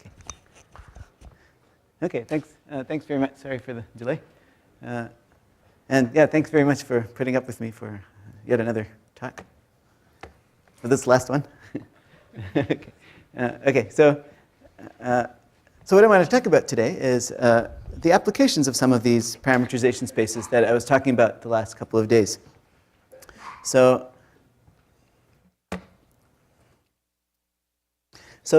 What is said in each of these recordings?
Okay. Okay, thanks. Thanks very much. Sorry for the delay. And yeah, thanks very much for putting up with me for yet another talk. For this last one. Okay. Okay, so what I want to talk about today is the applications of some of these parameterization spaces that I was talking about the last couple of days. So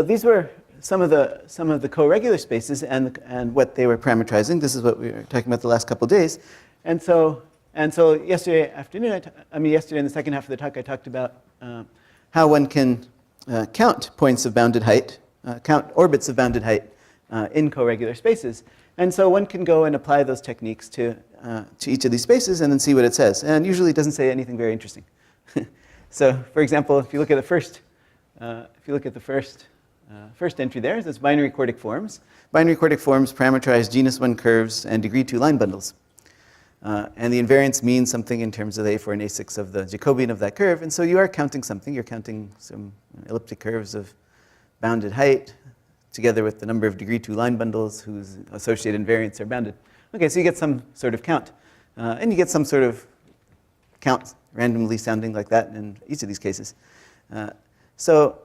these were some of the coregular spaces and what they were parameterizing. This is what we were talking about the last couple of days. And so yesterday afternoon, yesterday in the second half of the talk, I talked about how one can count points of bounded height, count orbits of bounded height in coregular spaces. And so one can go and apply those techniques to each of these spaces and then see what it says. And usually it doesn't say anything very interesting. So for example, if you look at the first, first entry there, it's binary quartic forms. Binary quartic forms parameterize genus 1 curves and degree 2 line bundles. And the invariance means something in terms of the A4 and A6 of the Jacobian of that curve. And so you are counting something. You're counting some elliptic curves of bounded height together with the number of degree 2 line bundles whose associated invariants are bounded. Okay, so you get some sort of count. And you get some sort of count randomly sounding like that in each of these cases. So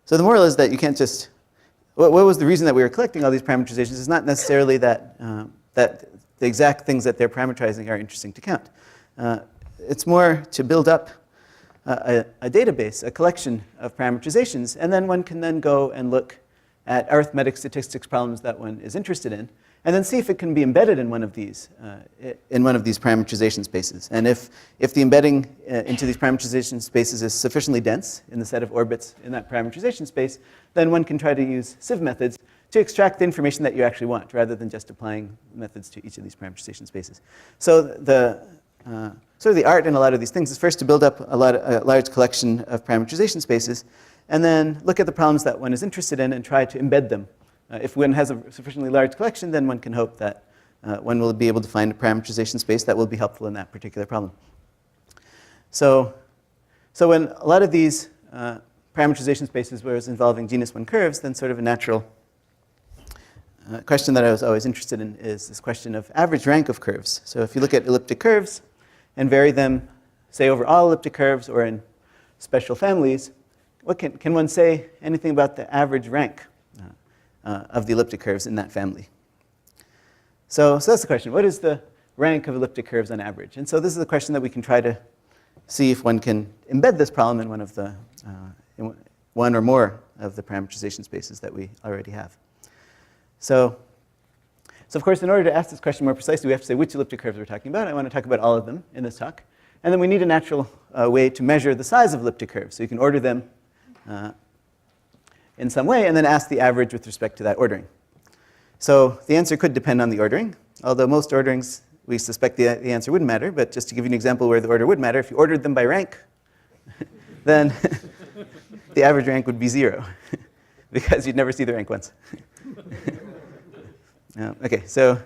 the moral is that you can't just, what was the reason that we were collecting all these parameterizations is not necessarily that, that the exact things that they're parameterizing are interesting to count. It's more to build up a database, a collection of parameterizations, and then one can then go and look at arithmetic statistics problems that one is interested in, and then see if it can be embedded in one of these parameterization spaces. And if the embedding into these parameterization spaces is sufficiently dense in the set of orbits in that parameterization space, then one can try to use sieve methods to extract the information that you actually want, rather than just applying methods to each of these parameterization spaces. So the sort of the art in a lot of these things is first to build up a large collection of parameterization spaces, and then look at the problems that one is interested in and try to embed them. If one has a sufficiently large collection, then one can hope that one will be able to find a parameterization space that will be helpful in that particular problem. So when a lot of these parameterization spaces was involving genus 1 curves, then sort of a natural question that I was always interested in is this question of average rank of curves. So if you look at elliptic curves and vary them, say, over all elliptic curves or in special families, what can one say anything about the average rank of the elliptic curves in that family? So that's the question. What is the rank of elliptic curves on average? And so this is a question that we can try to see if one can embed this problem in one of the one or more of the parameterization spaces that we already have. So of course, in order to ask this question more precisely, we have to say which elliptic curves we're talking about. I want to talk about all of them in this talk. And then we need a natural way to measure the size of elliptic curves. So you can order them in some way and then ask the average with respect to that ordering. So the answer could depend on the ordering, although most orderings, we suspect the answer wouldn't matter. But just to give you an example where the order would matter, if you ordered them by rank, then the average rank would be 0, because you'd never see the rank once. Okay, so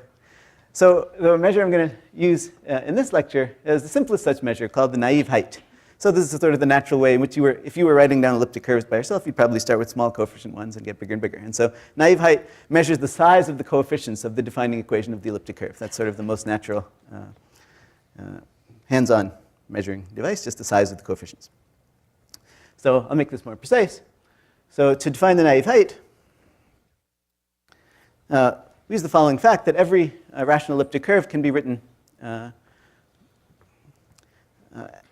the measure I'm going to use in this lecture is the simplest such measure called the naive height. So this is sort of the natural way in which if you were writing down elliptic curves by yourself, you'd probably start with small coefficient ones and get bigger and bigger. And so naive height measures the size of the coefficients of the defining equation of the elliptic curve. That's sort of the most natural hands-on measuring device, just the size of the coefficients. So I'll make this more precise. So to define the naive height, we use the following fact that every rational elliptic curve can be written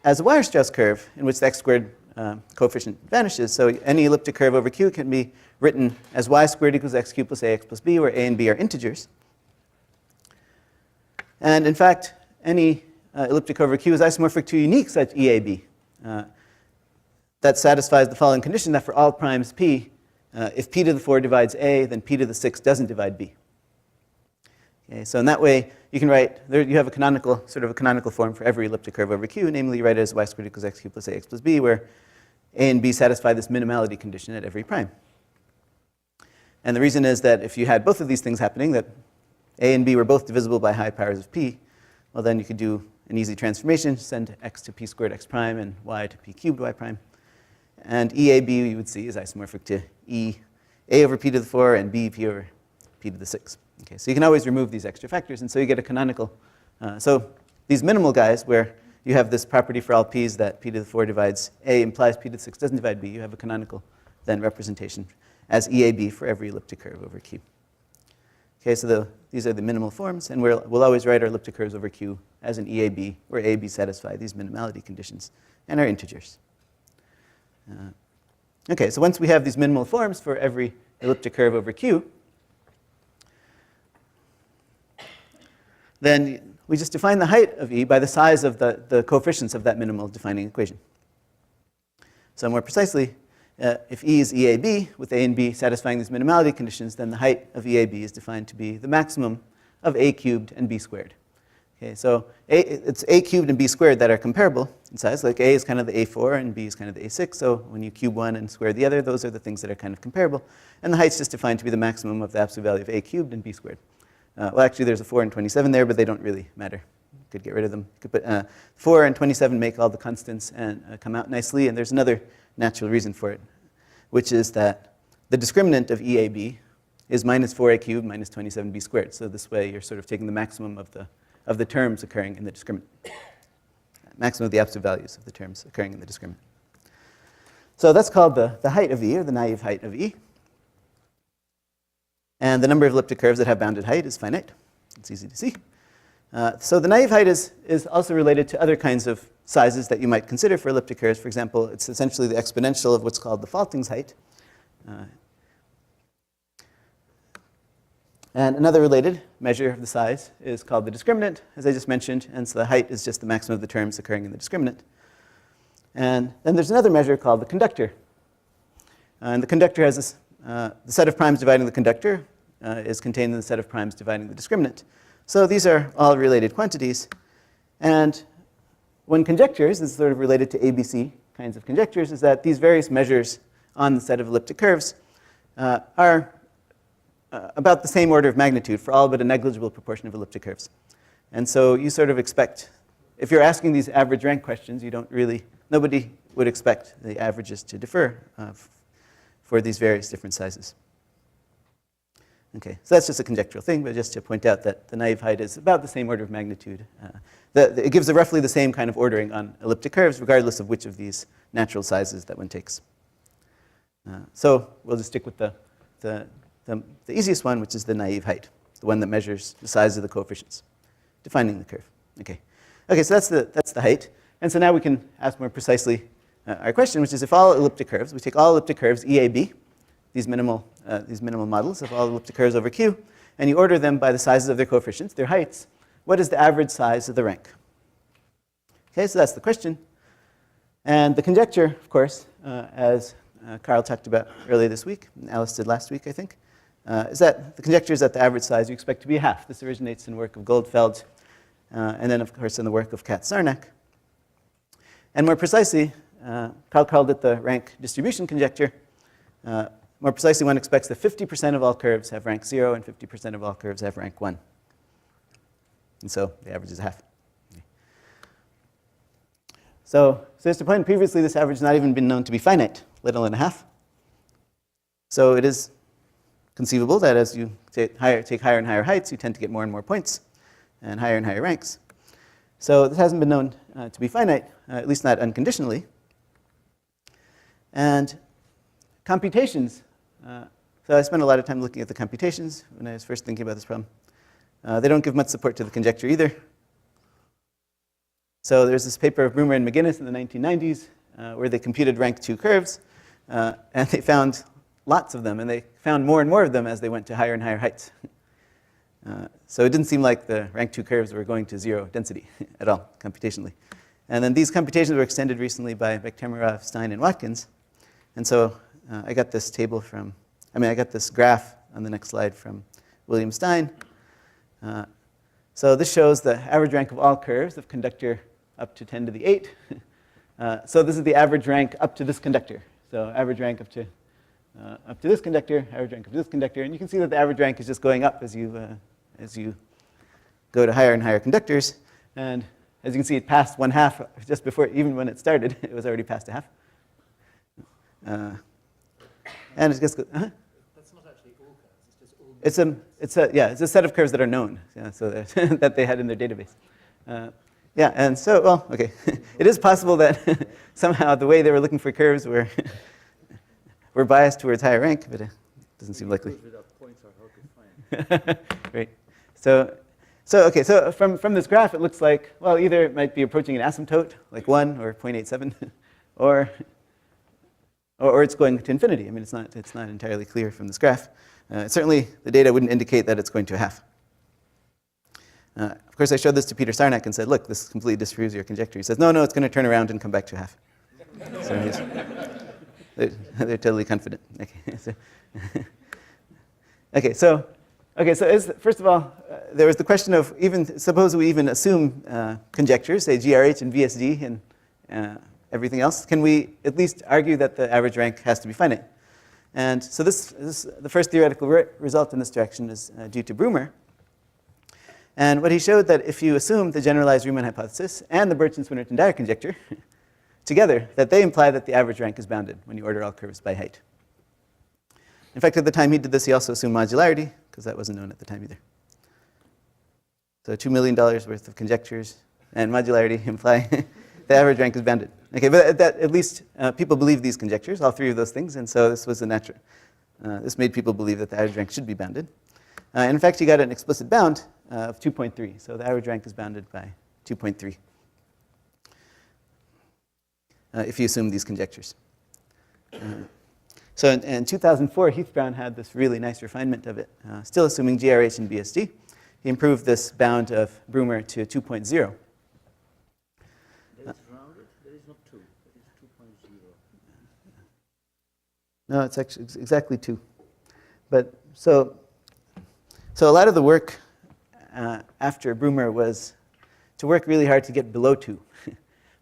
as a Weierstrass curve in which the x squared coefficient vanishes. So any elliptic curve over Q can be written as y squared equals x cubed plus ax plus b, where a and b are integers. And in fact, any elliptic curve over Q is isomorphic to a unique such EAB that satisfies the following condition that for all primes p, if p to the 4 divides a, then p to the 6 doesn't divide b. Okay, so in that way, you can write, you have a canonical, sort of a canonical form for every elliptic curve over Q, namely you write it as y squared equals x cubed plus ax plus b, where a and b satisfy this minimality condition at every prime. And the reason is that if you had both of these things happening, that a and b were both divisible by high powers of p, well then you could do an easy transformation, send x to p squared x prime and y to p cubed y prime. And EAB, you would see, is isomorphic to E a over p to the 4 and b p over p to the 6. Okay, so you can always remove these extra factors, and so you get a canonical. So these minimal guys, where you have this property for all p's that p to the 4 divides a implies p to the 6 doesn't divide b, you have a canonical then representation as EAB for every elliptic curve over Q. Okay, so these are the minimal forms, and we'll always write our elliptic curves over Q as an EAB, where A, B satisfy these minimality conditions and are integers. Okay, so once we have these minimal forms for every elliptic curve over Q, then we just define the height of E by the size of the coefficients of that minimal defining equation. So more precisely, if E is EAB, with A and B satisfying these minimality conditions, then the height of EAB is defined to be the maximum of A cubed and B squared. Okay, so it's A cubed and B squared that are comparable in size. Like A is kind of the A4 and B is kind of the A6. So when you cube one and square the other, those are the things that are kind of comparable. And the height's just defined to be the maximum of the absolute value of A cubed and B squared. Well, actually, there's a 4 and 27 there, but they don't really matter. You could get rid of them. You could put 4 and 27 make all the constants and come out nicely. And there's another natural reason for it, which is that the discriminant of EAB is minus 4A cubed minus 27B squared. So this way, you're sort of taking the maximum of the terms occurring in the discriminant. Maximum of the absolute values of the terms occurring in the discriminant. So that's called the height of E, or the naive height of E. And the number of elliptic curves that have bounded height is finite. It's easy to see. So the naive height is also related to other kinds of sizes that you might consider for elliptic curves. For example, it's essentially the exponential of what's called the Falting's height. And another related measure of the size is called the discriminant, as I just mentioned. And so the height is just the maximum of the terms occurring in the discriminant. And then there's another measure called the conductor. And the conductor has this, the set of primes dividing the conductor is contained in the set of primes dividing the discriminant. So these are all related quantities. And one conjectures, this is sort of related to ABC kinds of conjectures, is that these various measures on the set of elliptic curves are about the same order of magnitude for all but a negligible proportion of elliptic curves. And so you sort of expect, if you're asking these average rank questions, you don't really, nobody would expect the averages to differ for these various different sizes. Okay, so that's just a conjectural thing, but just to point out that the naive height is about the same order of magnitude. It gives roughly the same kind of ordering on elliptic curves, regardless of which of these natural sizes that one takes. So we'll just stick with the easiest one, which is the naive height, the one that measures the size of the coefficients, defining the curve. Okay, so that's the height. And so now we can ask more precisely our question, which is if all elliptic curves, we take all elliptic curves, EAB, these minimal models of all elliptic curves over Q, and you order them by the sizes of their coefficients, their heights, what is the average size of the rank? Okay, so that's the question. And the conjecture, of course, as Carl talked about earlier this week, and Alice did last week, I think, is that the conjecture is that the average size you expect to be a half. This originates in the work of Goldfeld, and then, of course, in the work of Katz-Sarnak. And more precisely, Carl called it the rank distribution conjecture. More precisely, one expects that 50% of all curves have rank 0 and 50% of all curves have rank 1. And so the average is a half. So as to point previously, this average has not even been known to be finite, let alone a half. So it is conceivable that as you take higher and higher heights, you tend to get more and more points and higher ranks. So this hasn't been known to be finite, at least not unconditionally. And computations. So I spent a lot of time looking at the computations when I was first thinking about this problem. They don't give much support to the conjecture either. So there's this paper of Broomer and McGinnis in the 1990s where they computed rank 2 curves, and they found lots of them, and they found more and more of them as they went to higher and higher heights. So it didn't seem like the rank 2 curves were going to 0 density at all, computationally. And then these computations were extended recently by Bektemirov, Stein, and Watkins. And so I got this I got this graph on the next slide from William Stein. So this shows the average rank of all curves of conductor up to 10 to the 8. So this is the average rank up to this conductor. So average rank up to this conductor, average rank up to this conductor. And you can see that the average rank is just going up as you go to higher and higher conductors. And as you can see, it passed 1/2 just before, even when it started, it was already past a half. And it just goes, Does it's a set of curves that are known, so that they had in their database. Yeah, and so, well, okay. It is possible that somehow the way they were looking for curves were biased towards higher rank, but it doesn't seem likely. Without points are hard to find. Great. So from this graph, it looks like, well, either it might be approaching an asymptote, like 1 or 0.87, or it's going to infinity. I mean, it's not entirely clear from this graph. Certainly, the data wouldn't indicate that it's going to a half. Of course, I showed this to Peter Sarnak and said, look, this completely disproves your conjecture. He says, no, it's going to turn around and come back to a half. So they're totally confident. First of all, there was the question of suppose we even assume conjectures, say GRH and VSD and everything else, can we at least argue that the average rank has to be finite? And so the first theoretical result in this direction is due to Brumer. And what he showed that if you assume the generalized Riemann hypothesis and the Birch-Swinnerton-Dyer conjecture together, that they imply that the average rank is bounded when you order all curves by height. In fact, at the time he did this, he also assumed modularity, because that wasn't known at the time either. So $2 million worth of conjectures and modularity imply the average rank is bounded. Okay, but at least people believe these conjectures, all three of those things, and so this was a natural. This made people believe that the average rank should be bounded. And in fact, he got an explicit bound of 2.3, so the average rank is bounded by 2.3 if you assume these conjectures. So in 2004, Heath Brown had this really nice refinement of it, still assuming GRH and BSD. He improved this bound of Brumer to 2.0. That is rounded? That is not 2. That is 2.0. No, it's actually exactly 2. But so a lot of the work after Brumer was to work really hard to get below 2.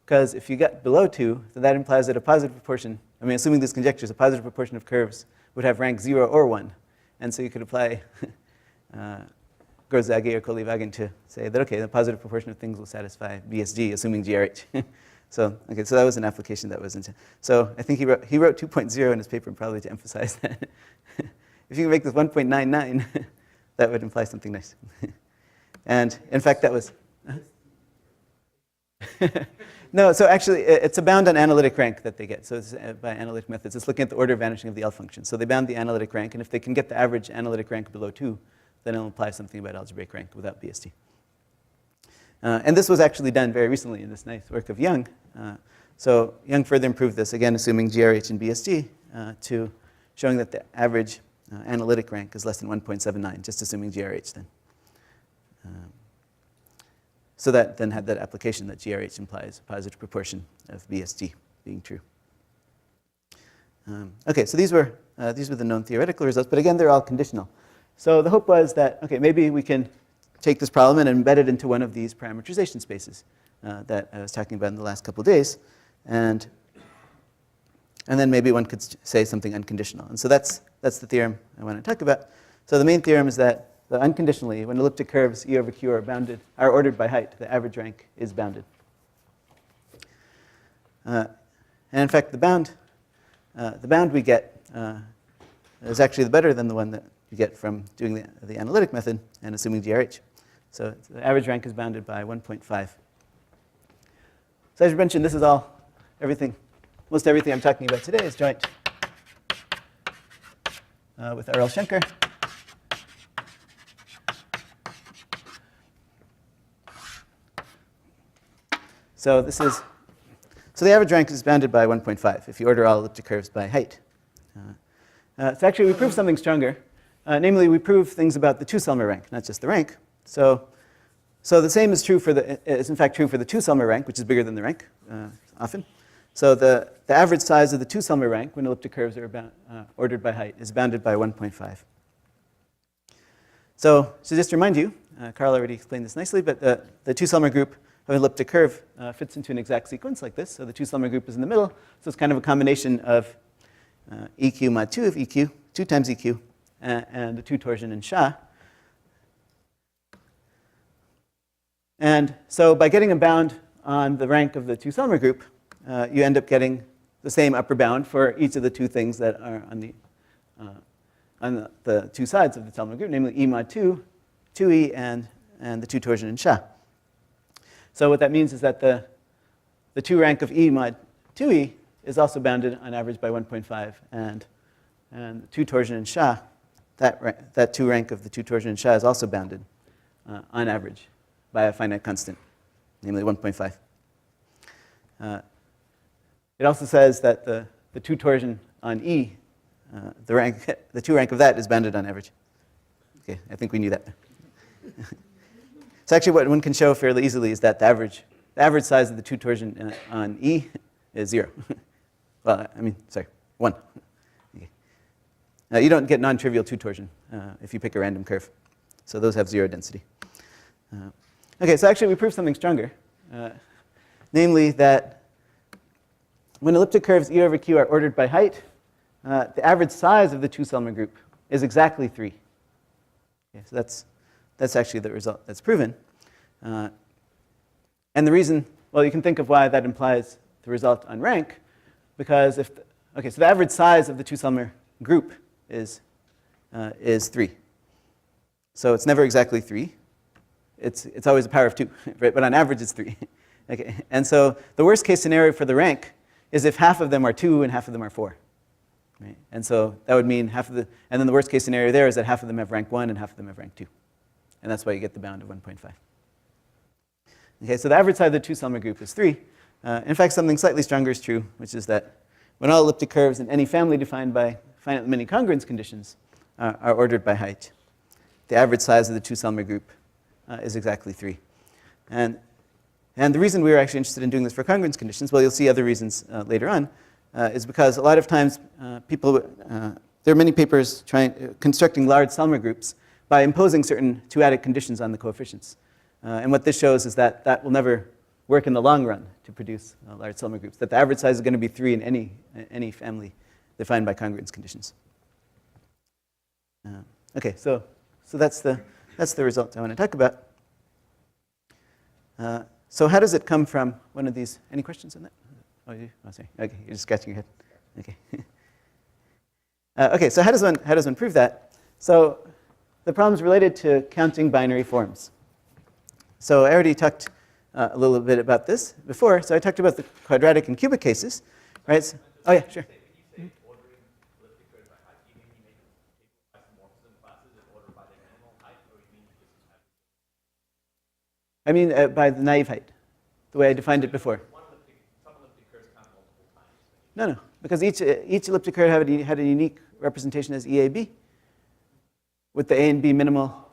Because if you get below 2, then that implies that a positive proportion, I mean, assuming these conjectures, a positive proportion of curves would have rank 0 or 1. And so you could apply Grozage or Kolyvagin to say that, okay, the positive proportion of things will satisfy BSD, assuming GRH. So that was an application that was into. So I think he wrote 2.0 in his paper probably to emphasize that if you can make this 1.99, that would imply something nice. And in fact, that was. No, so actually, it's a bound on analytic rank that they get. So it's by analytic methods. It's looking at the order of vanishing of the L function. So they bound the analytic rank, and if they can get the average analytic rank below 2, then it'll imply something about algebraic rank without BSD. And this was actually done very recently in this nice work of Young. So Young further improved this, again, assuming GRH and BSD, to showing that the average analytic rank is less than 1.79, just assuming GRH then. So that then had that application that GRH implies a positive proportion of BSD being true. Okay, so these were the known theoretical results, but again, they're all conditional. So the hope was that, okay, maybe we can take this problem and embed it into one of these parameterization spaces that I was talking about in the last couple of days, and then maybe one could say something unconditional. And so that's the theorem I want to talk about. So the main theorem is that unconditionally, when elliptic curves E over Q are ordered by height, the average rank is bounded. And in fact, the bound we get is actually better than the one that you get from doing the analytic method and assuming GRH. So the average rank is bounded by 1.5. So as I mentioned, this is most everything I'm talking about today is joint with R.L. Schenker. So the average rank is bounded by 1.5 if you order all elliptic curves by height. So actually, we prove something stronger. Namely, we prove things about the 2-Selmer rank, not just the rank. So the same is in fact true for the 2-Selmer rank, which is bigger than the rank often. So the average size of the 2-Selmer rank when elliptic curves are ordered by height is bounded by 1.5. So just to remind you, Carl already explained this nicely, but the 2-Selmer group of an elliptic curve fits into an exact sequence like this. So the 2-Selmer group is in the middle. So it's kind of a combination of EQ mod 2 of EQ, 2 times EQ, and the 2 torsion and Shah. And so by getting a bound on the rank of the 2-Selmer group, you end up getting the same upper bound for each of the 2 things that are on the two sides of the Selmer group, namely E mod 2, 2e, and the 2 torsion and Sha. So what that means is that the 2 rank of E mod 2e is also bounded on average by 1.5, and the 2 torsion and Sha, that 2 rank of the 2 torsion and Sha is also bounded on average by a finite constant, namely 1.5. It also says that the 2 torsion on E, the 2 rank of that is bounded on average. Okay, I think we knew that. So actually what one can show fairly easily is that the average size of the 2 torsion on E is 0. Well, I mean, sorry, 1. Okay. You don't get non-trivial 2 torsion if you pick a random curve. So those have 0 density. Okay, so actually we proved something stronger, namely that when elliptic curves E over Q are ordered by height, the average size of the 2 Selmer group is exactly 3. Okay, so that's actually the result that's proven. And the reason, well, you can think of why that implies the result on rank, because so the average size of the 2 Selmer group is 3. So it's never exactly 3. It's always a power of 2, right? But on average it's 3. Okay, and so the worst case scenario for the rank is if half of them are 2 and half of them are 4. Right? And so that would mean and then the worst case scenario there is that half of them have rank 1 and half of them have rank 2. And that's why you get the bound of 1.5. Okay, so the average size of the 2 Selmer group is 3. In fact, something slightly stronger is true, which is that when all elliptic curves in any family defined by finite many congruence conditions are ordered by height, the average size of the 2 Selmer group is exactly 3. And the reason we were actually interested in doing this for congruence conditions, well, you'll see other reasons later on, is because a lot of times there are many papers constructing large Selmer groups by imposing certain two-adic conditions on the coefficients. And what this shows is that that will never work in the long run to produce large Selmer groups, that the average size is going to be 3 in any family defined by congruence conditions. Okay, so that's the result I want to talk about. So how does it come from one of these? Any questions on that? Oh, sorry. Okay, you're just scratching your head. Okay. Okay, so how does one prove that? So the problem is related to counting binary forms. So I already talked a little bit about this before. So I talked about the quadratic and cubic cases, right? So, oh yeah, sure. I mean by the naive height, the way I defined it before. Some elliptic curves count multiple times. No, because each elliptic curve had a unique representation as EAB with the A and B minimal.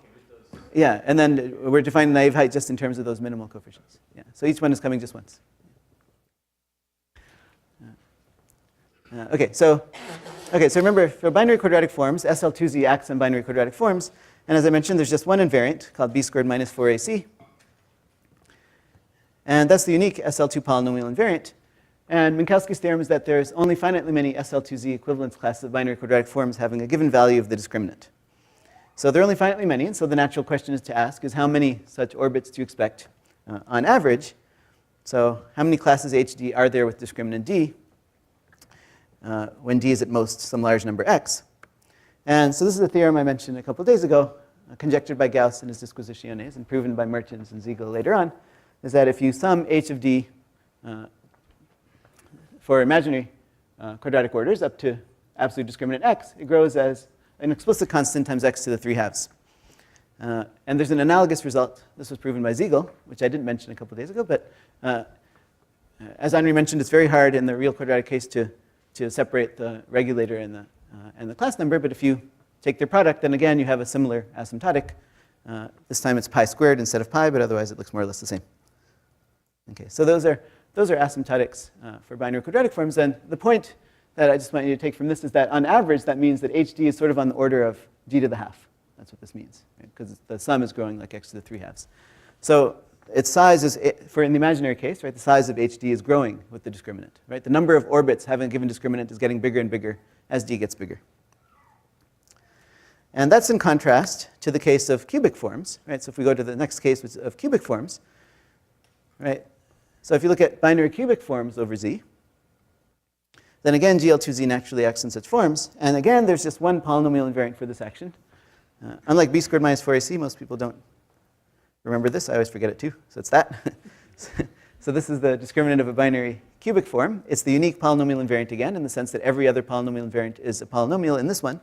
Yeah, and then we're defining naive height just in terms of those minimal coefficients. Yeah, so each one is coming just once. Okay, so remember, for binary quadratic forms, SL2Z acts on binary quadratic forms. And as I mentioned, there's just one invariant called b squared minus 4ac. And that's the unique SL2 polynomial invariant. And Minkowski's theorem is that there's only finitely many SL2Z equivalence classes of binary quadratic forms having a given value of the discriminant. So there are only finitely many, and so the natural question is to ask is how many such orbits do you expect on average? So how many classes HD are there with discriminant D when D is at most some large number X? And so this is a theorem I mentioned a couple of days ago, conjectured by Gauss in his disquisitiones and proven by Mertens and Siegel later on, is that if you sum H of D for imaginary quadratic orders up to absolute discriminant X, it grows as an explicit constant times X to the 3/2. And there's an analogous result. This was proven by Siegel, which I didn't mention a couple of days ago. But as Henri mentioned, it's very hard in the real quadratic case to separate the regulator and the class number. But if you take their product, then again, you have a similar asymptotic. This time it's pi squared instead of pi, but otherwise it looks more or less the same. Okay, so those are asymptotics for binary quadratic forms. And the point that I just want you to take from this is that on average, that means that HD is sort of on the order of d to the half. That's what this means, because right? The sum is growing like x to the 3/2. So its size is, for in the imaginary case, right, the size of HD is growing with the discriminant. Right? The number of orbits having a given discriminant is getting bigger and bigger as d gets bigger. And that's in contrast to the case of cubic forms. Right? So if we go to the next case of cubic forms, right? So if you look at binary cubic forms over Z, then again GL2Z naturally acts in such forms. And again, there's just one polynomial invariant for this action. Unlike b squared minus 4ac, most people don't remember this. I always forget it too. So it's that. So this is the discriminant of a binary cubic form. It's the unique polynomial invariant again, in the sense that every other polynomial invariant is a polynomial in this one.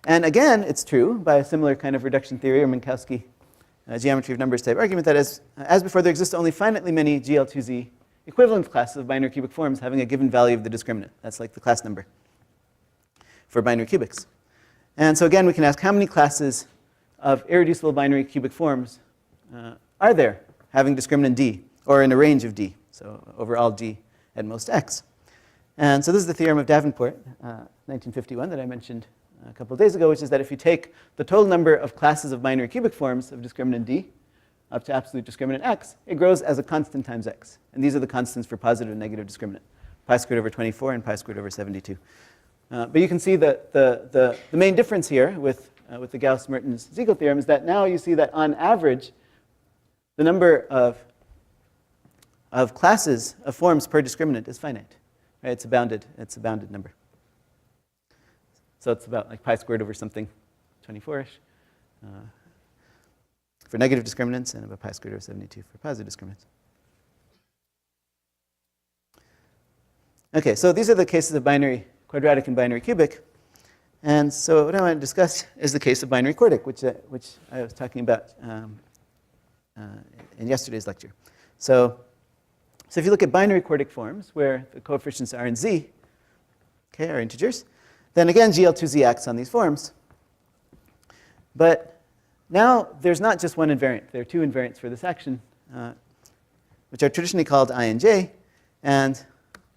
And again, it's true by a similar kind of reduction theory or Minkowski geometry of numbers type argument that as before, there exist only finitely many GL2Z equivalent classes of binary cubic forms having a given value of the discriminant. That's like the class number for binary cubics. And so again, we can ask how many classes of irreducible binary cubic forms are there having discriminant d, or in a range of d, so over all d at most x. And so this is the theorem of Davenport, 1951, that I mentioned a couple of days ago, which is that if you take the total number of classes of binary cubic forms of discriminant d up to absolute discriminant x, it grows as a constant times x. And these are the constants for positive and negative discriminant, pi squared over 24 and pi squared over 72. But you can see that the main difference here with the Gauss-Mertens-Siegel theorem is that now you see that on average, the number of classes of forms per discriminant is finite. Right? It's a bounded number. So it's about like pi squared over something, 24-ish, for negative discriminants, and about pi squared over 72 for positive discriminants. Okay, so these are the cases of binary quadratic and binary cubic. And so what I want to discuss is the case of binary quartic, which I was talking about in yesterday's lecture. So if you look at binary quartic forms where the coefficients r and z, okay, are integers, then again GL2Z acts on these forms. But now there's not just one invariant. There are two invariants for this action, which are traditionally called I and j. And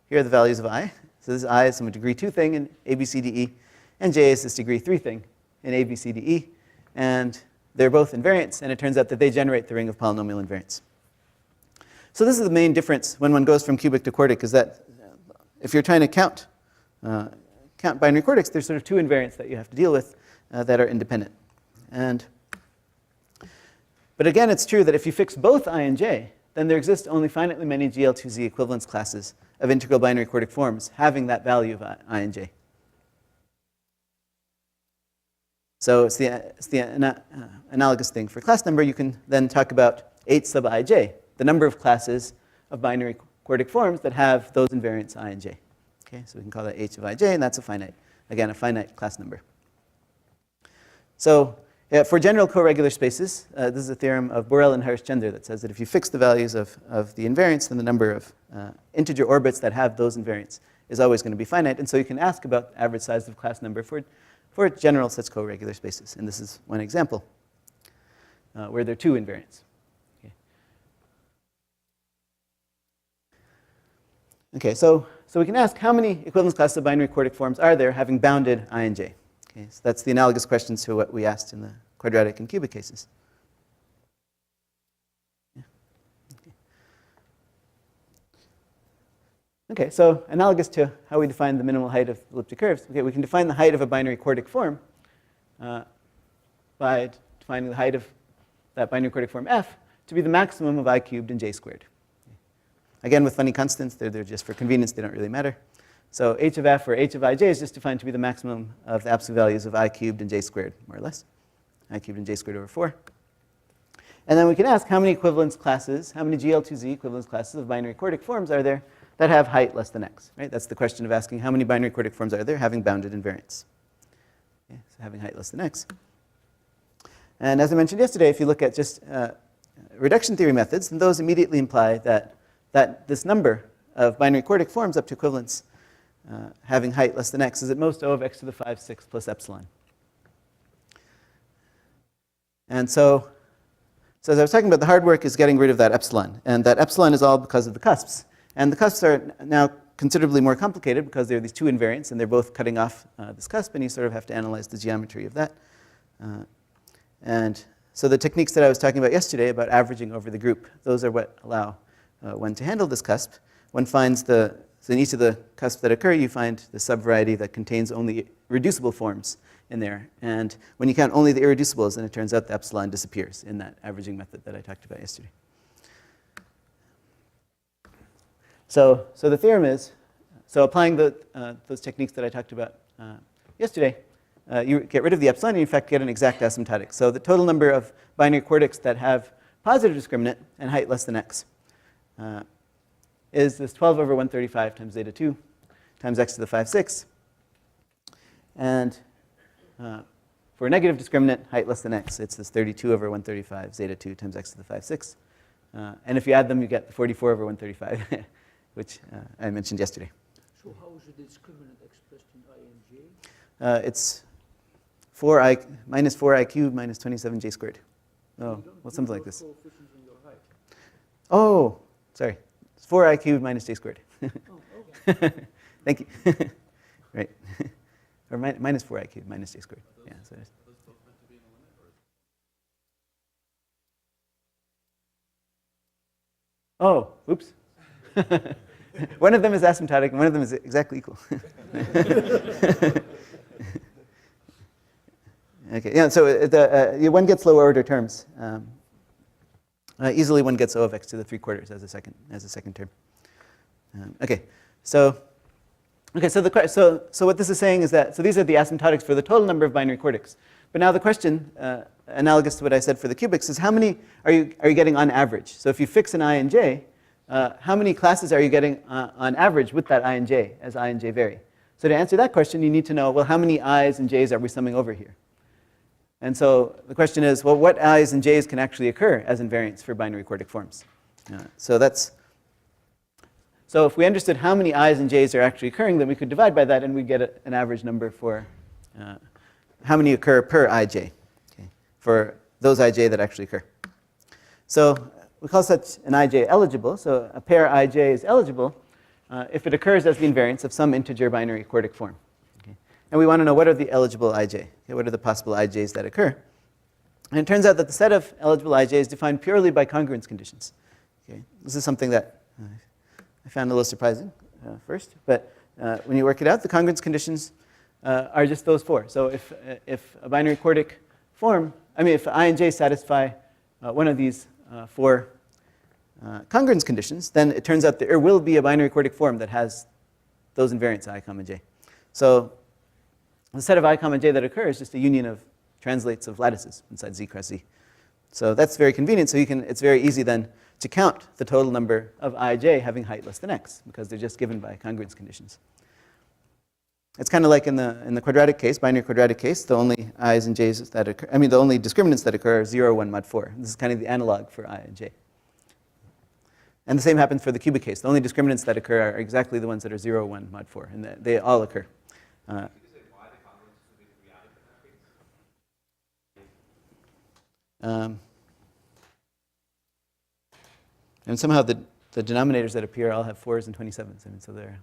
here are the values of I. So this I is some degree 2 thing in A, B, C, D, E. And j is this degree 3 thing in A, B, C, D, E. And they're both invariants. And it turns out that they generate the ring of polynomial invariants. So this is the main difference when one goes from cubic to quartic, is that if you're trying to count binary quartics, there's sort of two invariants that you have to deal with that are independent. But again, it's true that if you fix both I and j, then there exist only finitely many GL2Z equivalence classes of integral binary quartic forms having that value of I and j. So it's the analogous thing for class number. You can then talk about H sub ij, the number of classes of binary quartic forms that have those invariants I and j. Okay, so we can call that H of ij, and that's a finite class number. So yeah, for general coregular spaces, this is a theorem of Borel and Harish-Chandra that says that if you fix the values of the invariants, then the number of integer orbits that have those invariants is always going to be finite. And so you can ask about the average size of class number for general such coregular spaces. And this is one example where there are two invariants. Okay, so we can ask how many equivalence classes of binary quartic forms are there having bounded I and j. Okay, so that's the analogous questions to what we asked in the quadratic and cubic cases. Yeah. Okay, so analogous to how we define the minimal height of elliptic curves, okay, we can define the height of a binary quartic form by defining the height of that binary quartic form f to be the maximum of I cubed and j squared. Again, with funny constants, they're just for convenience, they don't really matter. So h of f or h of ij is just defined to be the maximum of the absolute values of I cubed and j squared, more or less. I cubed and j squared over 4. And then we can ask how many equivalence classes, how many GL2Z equivalence classes of binary quartic forms are there that have height less than x, right? That's the question of asking how many binary quartic forms are there having bounded invariants. Okay, so having height less than x. And as I mentioned yesterday, if you look at just reduction theory methods, then those immediately imply that this number of binary quartic forms up to equivalence having height less than x is at most O of x to the 5, 6 plus epsilon. And so as I was talking about, the hard work is getting rid of that epsilon. And that epsilon is all because of the cusps. And the cusps are now considerably more complicated because there are these two invariants, and they're both cutting off this cusp, and you sort of have to analyze the geometry of that. And so the techniques that I was talking about yesterday about averaging over the group, those are what allow one to handle this cusp. One finds so in each of the cusps that occur, you find the subvariety that contains only reducible forms in there. And when you count only the irreducibles, then it turns out the epsilon disappears in that averaging method that I talked about yesterday. So the theorem is So applying those techniques that I talked about yesterday, you get rid of the epsilon and you in fact get an exact asymptotic. So the total number of binary quartics that have positive discriminant and height less than x is this 12 over 135 times zeta 2 times x to the 5 6. And for negative discriminant, height less than x, it's this 32 over 135 zeta 2 times x to the 5 6. And if you add them, you get the 44 over 135, which I mentioned yesterday. So how is the discriminant expressed in I and j? It's minus 4I cubed minus 27j squared. Oh, well, something like this. Coefficients in your height. Oh, sorry. It's 4I cubed minus j squared. Oh, okay. Thank you. Right. Or minus 4I cubed minus j squared. Yeah, so Are those both meant to be in a limit? Or oh, oops. One of them is asymptotic and one of them is exactly equal. Okay, yeah, so one gets lower order terms. Easily one gets O of x to the 3/4 as a second term. Okay, so what this is saying is that, so these are the asymptotics for the total number of binary quartics. But now the question, analogous to what I said for the cubics, is how many are you getting on average? So if you fix an I and j, how many classes are you getting on average with that I and j as I and j vary? So to answer that question, you need to know, well, how many i's and j's are we summing over here? And so the question is, well, what i's and j's can actually occur as invariants for binary quartic forms? So if we understood how many i's and j's are actually occurring, then we could divide by that and we'd get an average number for how many occur per ij, okay, for those ij that actually occur. So we call such an ij eligible. So a pair ij is eligible if it occurs as the invariance of some integer binary quartic form. Okay. And we want to know what are the eligible ij. Okay, what are the possible ij's that occur? And it turns out that the set of eligible ij is defined purely by congruence conditions. Okay. This is something that I found a little surprising first, but when you work it out, the congruence conditions are just those four. So if a binary quartic form, if I and j satisfy one of these four congruence conditions, then it turns out there will be a binary quartic form that has those invariants I comma j. So the set of I comma j that occurs is just a union of translates of lattices inside z cross z. So that's very convenient. So it's very easy then to count the total number of ij having height less than x, because they're just given by congruence conditions. It's kind of like in the quadratic case, binary quadratic case, the only i's and j's that occur, the only discriminants that occur are 0, 1, mod 4. This is kind of the analog for I and j. And the same happens for the cubic case. The only discriminants that occur are exactly the ones that are 0, 1, mod 4, and they all occur. Could you say why the congruence would be periodic in that case? And somehow the denominators that appear all have 4s and 27s. So they're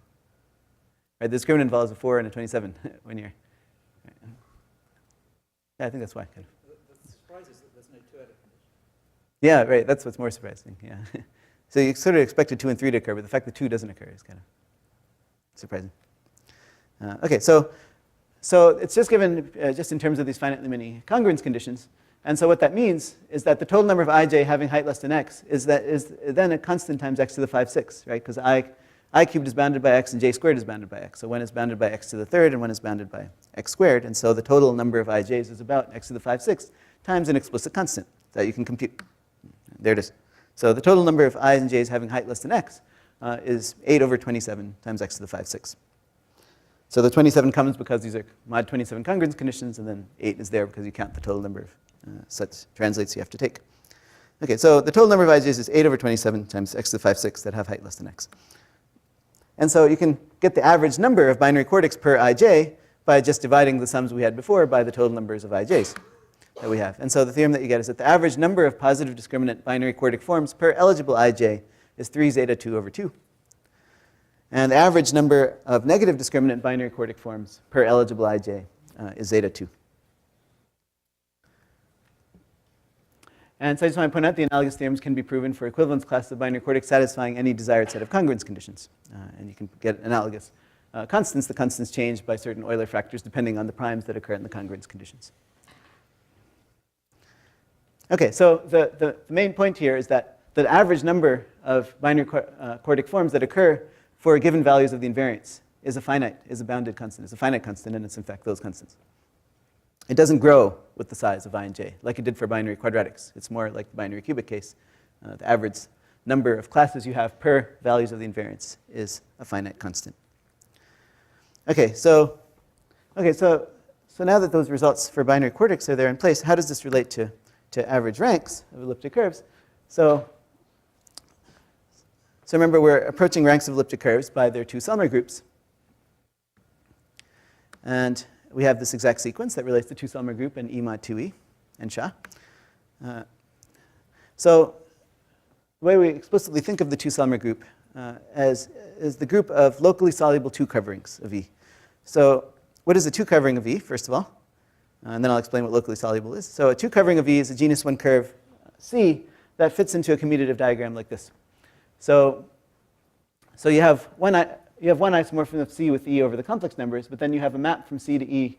right. The discriminant involves a 4 and a 27 when you're. Right. Yeah, I think that's why. Kind of. The surprise is that there's no two-edit condition. Yeah, right. That's what's more surprising. Yeah. So you sort of expected 2 and 3 to occur, but the fact that 2 doesn't occur is kind of surprising. Okay, so it's just given just in terms of these finitely many congruence conditions. And so what that means is that the total number of ij having height less than x is then a constant times x to the 5 6, right? Because I cubed is bounded by x and j squared is bounded by x. So one is bounded by x to the third and one is bounded by x squared. And so the total number of ij's is about x to the 5 6 times an explicit constant that you can compute. There it is. So the total number of i's and j's having height less than x is 8 over 27 times x to the 5 6. So the 27 comes because these are mod 27 congruence conditions, and then 8 is there because you count the total number of such translates you have to take. Okay, so the total number of ij's is 8 over 27 times x to the 5 6 that have height less than x. And so you can get the average number of binary quartics per ij by just dividing the sums we had before by the total numbers of ij's that we have. And so the theorem that you get is that the average number of positive discriminant binary quartic forms per eligible ij is 3 zeta 2 over 2. And the average number of negative discriminant binary quartic forms per eligible ij is zeta 2. And so I just want to point out the analogous theorems can be proven for equivalence classes of binary quartics satisfying any desired set of congruence conditions. And you can get analogous constants. The constants change by certain Euler factors depending on the primes that occur in the congruence conditions. Okay, so the main point here is that the average number of binary quartic forms that occur for given values of the invariance is a bounded constant, is a finite constant, and it's in fact those constants. It doesn't grow with the size of I and j, like it did for binary quadratics. It's more like the binary cubic case. The average number of classes you have per values of the invariance is a finite constant. Okay, so now that those results for binary quartics are there in place, how does this relate to average ranks of elliptic curves? So remember, we're approaching ranks of elliptic curves by their two Selmer groups. And we have this exact sequence that relates to two Selmer group and E mod 2E and SHA. So the way we explicitly think of the two Selmer group is the group of locally soluble two coverings of E. So what is a two covering of E, first of all? And then I'll explain what locally soluble is. So a two covering of E is a genus 1 curve C that fits into a commutative diagram like this. So you have one isomorphism of C with E over the complex numbers, but then you have a map from C to E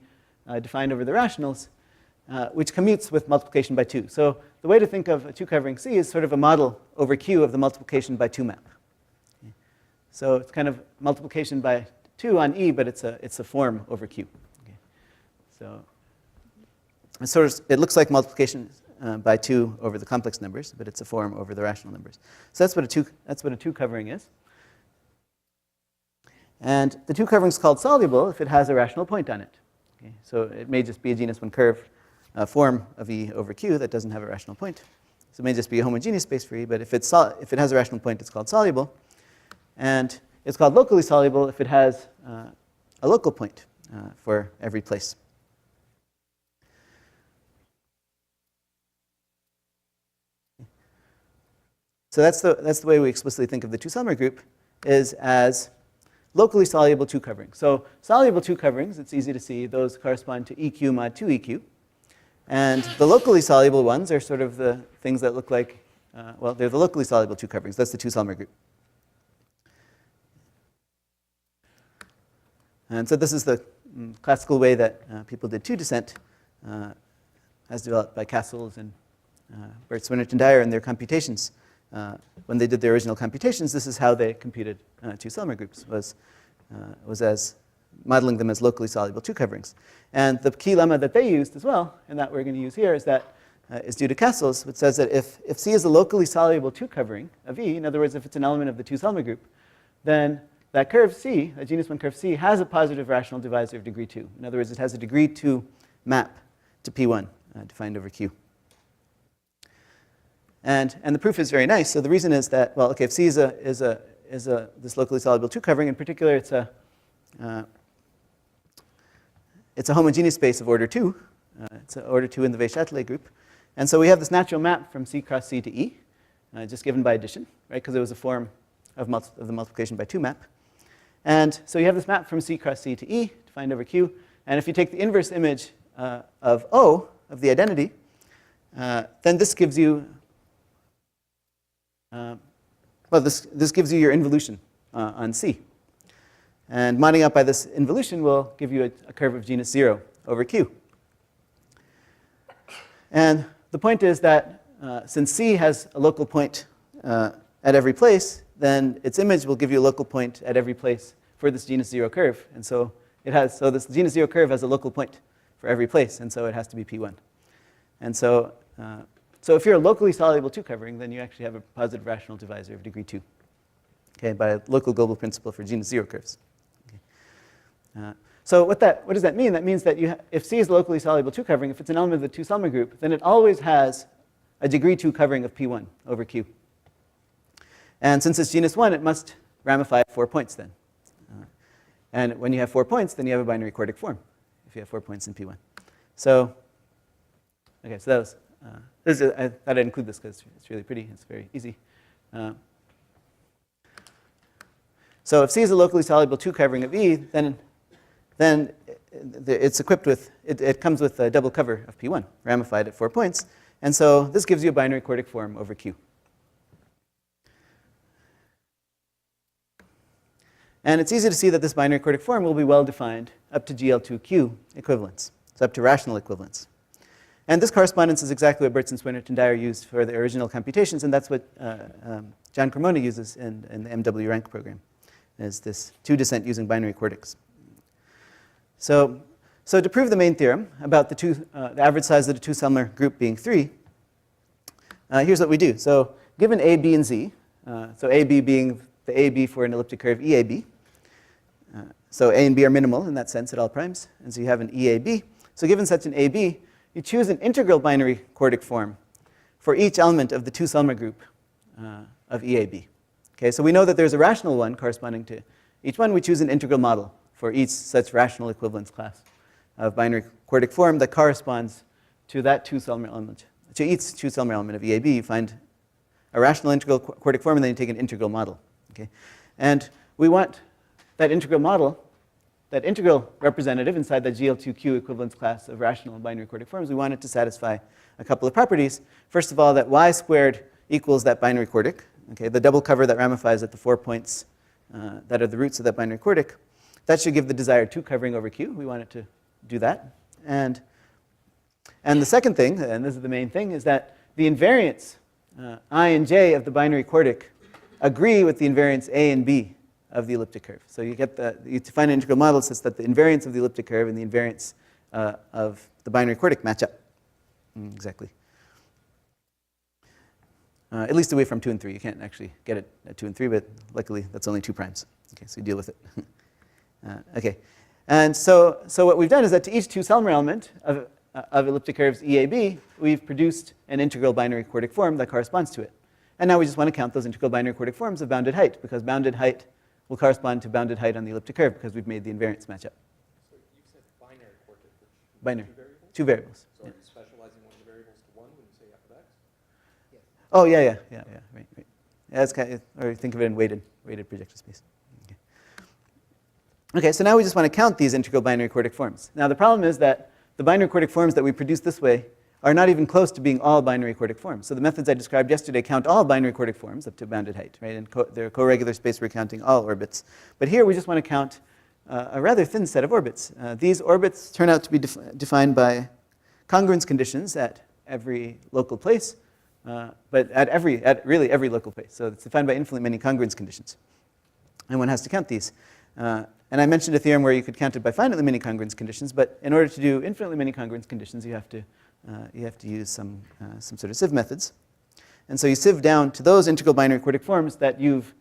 defined over the rationals, which commutes with multiplication by 2. So the way to think of a two covering C is sort of a model over Q of the multiplication by 2 map. Okay. So it's kind of multiplication by 2 on E, but it's a form over Q. Okay. So it looks like multiplication by 2 over the complex numbers, but it's a form over the rational numbers. So that's what a two covering is. And the two covering is called soluble if it has a rational point on it. Okay. So it may just be a genus 1 curve form of E over Q that doesn't have a rational point. So it may just be a homogeneous space for E, but if it has a rational point, it's called soluble. And it's called locally soluble if it has a local point for every place. So that's the way we explicitly think of the two Selmer group, is as locally soluble two coverings. So soluble two coverings, it's easy to see, those correspond to EQ mod 2EQ. And the locally soluble ones are sort of the things that look like, well, they're the locally soluble two coverings. That's the two Selmer group. And so this is the classical way that people did two descent, as developed by Castles and Bert Swinnerton Dyer in their computations. When they did their original computations, this is how they computed two Selmer groups, was as modeling them as locally soluble two coverings. And the key lemma that they used as well, and that we're going to use here, is due to Castles, which says that if C is a locally soluble two covering of E, in other words, if it's an element of the two Selmer group, then that curve C, that genus 1 curve C, has a positive rational divisor of degree 2. In other words, it has a degree 2 map to P1 defined over Q. And the proof is very nice. So the reason is that, well, okay, if C is this locally soluble two covering, in particular, it's a homogeneous space of order 2. It's an order 2 in the Weishatelet group. And so we have this natural map from C cross C to E, just given by addition, right? Because it was a form of the multiplication by 2 map. And so you have this map from C cross C to E, defined over Q. And if you take the inverse image of O, of the identity, then this gives you, this gives you your involution on C. And modding out by this involution will give you a curve of genus 0 over Q. And the point is that since C has a local point at every place, then its image will give you a local point at every place for this genus 0 curve. And so this genus 0 curve has a local point for every place, and so it has to be P1. And so if you're a locally soluble two covering, then you actually have a positive rational divisor of degree 2, okay, by a local global principle for genus 0 curves. Okay. So what does that mean? That means that if C is a locally soluble two covering, if it's an element of the two Selmer group, then it always has a degree 2 covering of P1 over Q. And since it's genus 1, it must ramify at 4 points then. And when you have 4 points, then you have a binary quartic form, if you have 4 points in P1. So, okay, so that was, I thought I'd include this because it's really pretty, it's very easy. So if C is a locally soluble two covering of E, then it's equipped with, it comes with a double cover of P1, ramified at 4 points. And so this gives you a binary quartic form over Q. And it's easy to see that this binary quartic form will be well defined up to GL2Q equivalence, so up to rational equivalence. And this correspondence is exactly what Bertson, Swinnerton, Dyer used for the original computations, and that's what John Cremona uses in the MW rank program. is this 2 descent using binary quartics. So to prove the main theorem about the average size of the 2-Selmer group being 3, here's what we do. So given A, B, and Z, so AB being the AB for an elliptic curve EAB, so A and B are minimal in that sense at all primes, and so you have an EAB. So given such an AB, you choose an integral binary quartic form for each element of the 2-Selmer group of EAB. Okay, so we know that there's a rational one corresponding to each one. We choose an integral model for each such rational equivalence class of binary quartic form that corresponds to that 2-Selmer element. To each 2-Selmer element of EAB, you find a rational integral quartic form, and then you take an integral model. Okay, and we want that integral model, that integral representative inside that GL2Q equivalence class of rational binary quartic forms, we want it to satisfy a couple of properties. First of all, that y squared equals that binary quartic. Okay, the double cover that ramifies at the 4 points that are the roots of that binary quartic. That should give the desired 2 covering over Q. We want it to do that. And the second thing, and this is the main thing, is that the invariants I and j of the binary quartic agree with the invariants A and B of the elliptic curve. So you define an integral model such that the invariants of the elliptic curve and the invariants of the binary quartic match up. Exactly. At least away from 2 and 3. You can't actually get it at 2 and 3, but luckily that's only 2 primes. Okay, so you deal with it. Okay, and so what we've done is that to each 2-Selmer element of elliptic curves EAB, we've produced an integral binary quartic form that corresponds to it. And now we just want to count those integral binary quartic forms of bounded height, because bounded height will correspond to bounded height on the elliptic curve, because we've made the invariants match up. So you said binary quartic, which Binary. 2 variables? 2 variables. So Yeah. are you specializing one of the variables to 1 when you say f of x? Yes. Oh, yeah, right. Yeah, that's kind of, or think of it in weighted projection space. Okay, so now we just want to count these integral binary quartic forms. Now the problem is that the binary quartic forms that we produce this way are not even close to being all binary quartic forms. So the methods I described yesterday count all binary quartic forms up to bounded height, right? And they're coregular space, we're counting all orbits. But here we just want to count a rather thin set of orbits. These orbits turn out to be defined by congruence conditions at every local place, but at really every local place. So it's defined by infinitely many congruence conditions. And one has to count these. And I mentioned a theorem where you could count it by finitely many congruence conditions, but in order to do infinitely many congruence conditions, you have to use some sort of sieve methods. And so you sieve down to those integral binary quartic forms that you've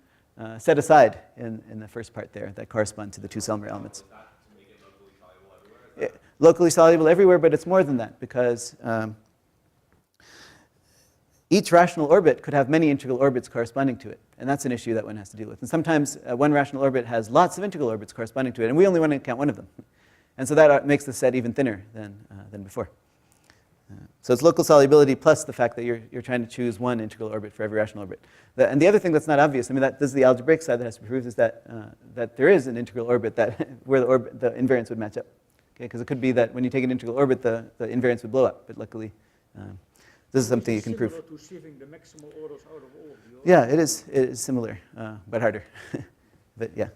set aside in the first part there that correspond to the 2-Selmer elements. Is that to make it locally soluble everywhere? Locally soluble everywhere, but it's more than that, because each rational orbit could have many integral orbits corresponding to it. And that's an issue that one has to deal with. And sometimes one rational orbit has lots of integral orbits corresponding to it, and we only want to count one of them. And so that makes the set even thinner than before. So it's local solubility plus the fact that you're trying to choose one integral orbit for every rational orbit. And the other thing that's not obvious, I mean, this is the algebraic side that has to be proved, is that there is an integral orbit that where the invariants would match up. Okay, because it could be that when you take an integral orbit, the invariants would blow up. But luckily, this is something you can prove. Similar to sieving the maximal orders out of all. Yeah, it is similar, but harder. But yeah.